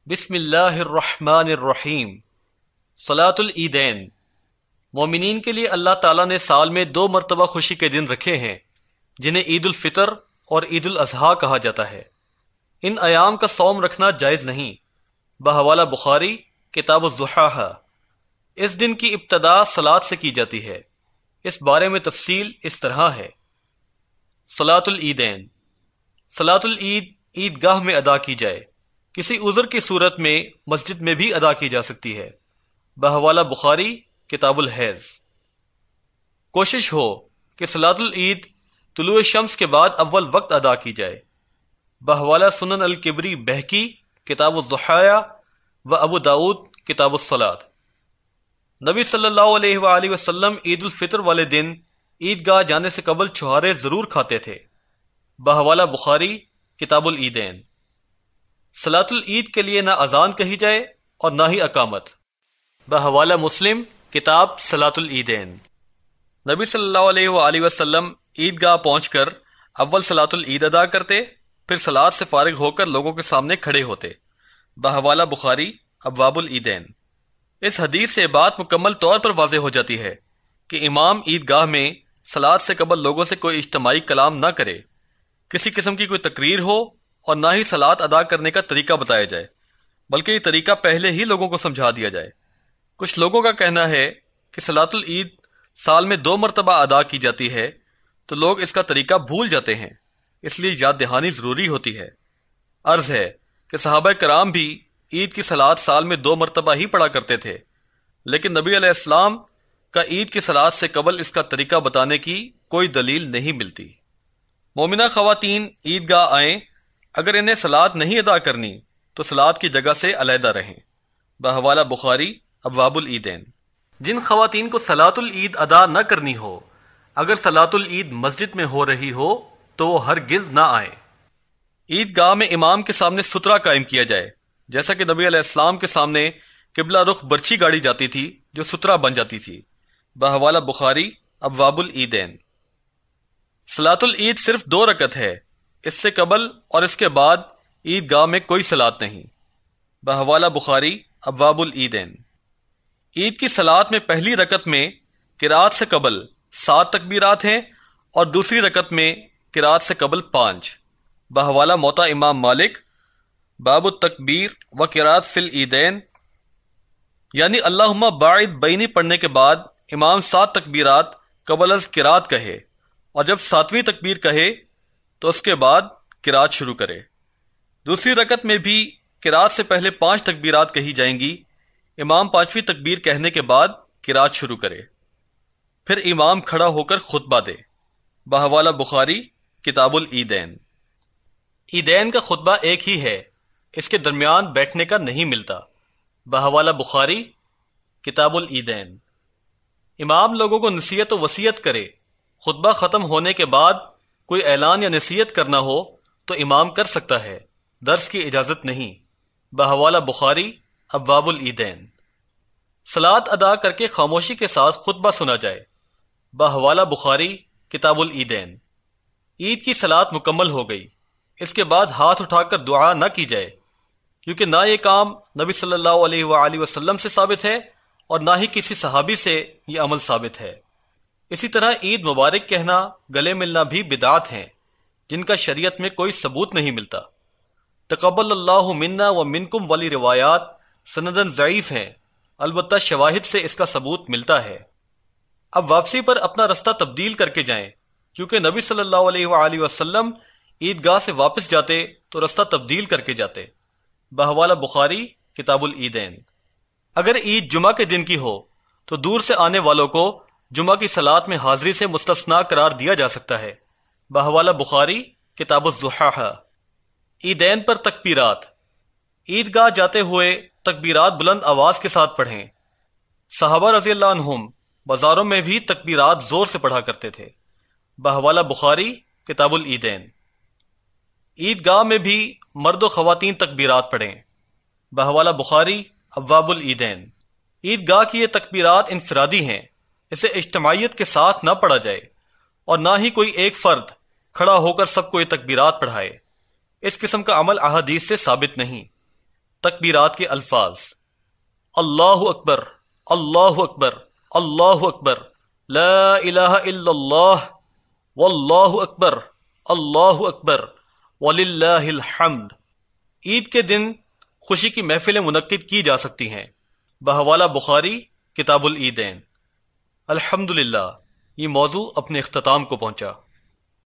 بسم اللہ الرحمن الرحیم۔ صلاۃ العیدین، مومنین کے لیے اللہ تعالیٰ نے سال میں 2 مرتبہ خوشی کے دن رکھے ہیں جنہیں عید الفطر اور عید الاضحیٰ کہا جاتا ہے۔ ان ایام کا صوم رکھنا جائز نہیں۔ بحوالہ بخاری کتاب الضحیٰ۔ اس دن کی ابتدا صلاۃ سے کی جاتی ہے۔ اس بارے میں تفصیل اس طرح ہے۔ صلاۃ العیدین، صلاۃ العید عیدگاہ میں ادا کی جائے، کسی عذر کی صورت میں مسجد میں بھی ادا کی جا سکتی ہے۔ بحوالہ بخاری کتاب الحیض۔ کوشش ہو کہ صلاۃ العید طلوع شمس کے بعد اول وقت ادا کی جائے۔ بحوالہ سنن الکبری بہقی کتاب الضحیٰ و ابو داود کتاب الصلاۃ۔ نبی صلی اللہ علیہ وآلہ وسلم عید الفطر والے دن عیدگاہ جانے سے قبل چھہارے ضرور کھاتے تھے۔ بحوالہ بخاری کتاب العیدین۔ صلاۃ العید کے لیے نہ اذان کہی جائے اور نہ ہی اقامت۔ بحوالہ مسلم کتاب صلاۃ العیدین۔ نبی صلی اللہ علیہ وآلہ وسلم عیدگاہ پہنچ کر اول صلاۃ العید ادا کرتے، پھر صلاۃ سے فارغ ہو کر لوگوں کے سامنے کھڑے ہوتے۔ بحوالہ بخاری ابواب العیدین۔ اس حدیث سے بات مکمل طور پر واضح ہو جاتی ہے کہ امام عیدگاہ میں صلاۃ سے قبل لوگوں سے کوئی اجتماعی کلام نہ کرے، کسی قسم کی کوئی تقریر ہو اور نہ ہی صلاۃ ادا کرنے کا طریقہ بتایا جائے، بلکہ یہ طریقہ پہلے ہی لوگوں کو سمجھا دیا جائے۔ کچھ لوگوں کا کہنا ہے کہ صلاۃ العید سال میں 2 مرتبہ ادا کی جاتی ہے، تو لوگ اس کا طریقہ بھول جاتے ہیں، اس لیے یاد دہانی ضروری ہوتی ہے۔ عرض ہے کہ صحابہ کرام بھی عید کی صلاۃ سال میں 2 مرتبہ ہی پڑھا کرتے تھے، لیکن نبی علیہ السلام کا عید کی صلاۃ سے قبل اس کا طریقہ بتانے کی کوئی دلیل نہیں ملتی۔ مومنہ خواتین عیدگاہ آئیں، اگر انہیں صلاۃ نہیں ادا کرنی تو صلاۃ کی جگہ سے علیحدہ رہیں۔ بحوالہ بخاری ابواب العیدین۔ جن خواتین کو صلاۃ العید ادا نہ کرنی ہو، اگر صلاۃ العید مسجد میں ہو رہی ہو تو وہ ہرگز نہ آئیں۔ عیدگاہ میں امام کے سامنے سترہ قائم کیا جائے، جیسا کہ نبی علیہ السلام کے سامنے قبلہ رخ برچھی گاڑی جاتی تھی جو سترہ بن جاتی تھی۔ بحوالہ بخاری ابواب العیدین۔ صلاۃ العید صرف 2 رکعت ہے، اس سے قبل اور اس کے بعد عیدگاہ میں کوئی صلاۃ نہیں۔ بحوالہ بخاری ابواب العیدین۔ عید کی صلاۃ میں پہلی رکعت میں قرات سے قبل 7 تکبیرات ہیں اور دوسری رکعت میں قرات سے قبل 5۔ بحوالہ موطا امام مالک باب التکبیر و قرات فی العیدین، یعنی اللہم باعد بینی پڑھنے کے بعد امام 7 تکبیرات قبل از قرات کہے، اور جب 7ویں تکبیر کہے تو اس کے بعد قرات شروع کرے۔ دوسری رکعت میں بھی قرات سے پہلے 5 تکبیرات کہی جائیں گی، امام 5ویں تکبیر کہنے کے بعد قرات شروع کرے، پھر امام کھڑا ہو کر خطبہ دے۔ بحوالہ بخاری کتاب العیدین۔ عیدین کا خطبہ ایک ہی ہے، اس کے درمیان بیٹھنے کا نہیں ملتا۔ بحوالہ بخاری کتاب العیدین۔ امام لوگوں کو نصیحت و وصیت کرے، خطبہ ختم ہونے کے بعد کوئی اعلان یا نصیحت کرنا ہو تو امام کر سکتا ہے، درس کی اجازت نہیں۔ بحوالہ بخاری ابواب العیدین۔ صلاۃ ادا کر کے خاموشی کے ساتھ خطبہ سنا جائے۔ بحوالہ بخاری کتاب العیدین۔ عید کی صلاۃ مکمل ہو گئی، اس کے بعد ہاتھ اٹھا کر دعا نہ کی جائے، کیونکہ نہ یہ کام نبی صلی اللہ علیہ وآلہ وسلم سے ثابت ہے اور نہ ہی کسی صحابی سے یہ عمل ثابت ہے۔ اسی طرح عید مبارک کہنا، گلے ملنا بھی بدعات ہیں جن کا شریعت میں کوئی ثبوت نہیں ملتا۔ تقبل اللہ منا و منکم والی روایات سندن ضعیف ہیں، البتہ شواہد سے اس کا ثبوت ملتا ہے۔ اب واپسی پر اپنا رستہ تبدیل کر کے جائیں، کیونکہ نبی صلی اللہ علیہ وآلہ وسلم عیدگاہ سے واپس جاتے تو رستہ تبدیل کر کے جاتے۔ بحوالہ بخاری کتاب العیدین۔ اگر عید جمعہ کے دن کی ہو تو دور سے آنے والوں کو جمعہ کی صلاۃ میں حاضری سے مستثنیٰ قرار دیا جا سکتا ہے۔ بحوالہ بخاری کتاب الضحیٰ۔ عیدین پر تکبیرات۔ عیدگاہ جاتے ہوئے تکبیرات بلند آواز کے ساتھ پڑھیں۔ صحابہ رضی اللہ عنہم بازاروں میں بھی تکبیرات زور سے پڑھا کرتے تھے۔ بحوالہ بخاری کتاب العیدین۔ عیدگاہ میں بھی مرد و خواتین تکبیرات پڑھیں۔ بحوالہ بخاری ابواب العیدین۔ عیدگاہ کی یہ تکبیرات انفرادی ہیں، اسے اجتماعیت کے ساتھ نہ پڑھا جائے اور نہ ہی کوئی ایک فرد کھڑا ہو کر سب کو یہ تکبیرات پڑھائے۔ اس قسم کا عمل احادیث سے ثابت نہیں۔ تکبیرات کے الفاظ: اللہ اکبر، اللہ اکبر، اللہ اکبر، لا الہ الا اللہ، واللہ اکبر، اللہ اکبر، وللہ الحمد۔ عید کے دن خوشی کی محفلیں منعقد کی جا سکتی ہیں۔ بحوالہ بخاری کتاب العیدین۔ الحمدللہ، یہ موضوع اپنے اختتام کو پہنچا۔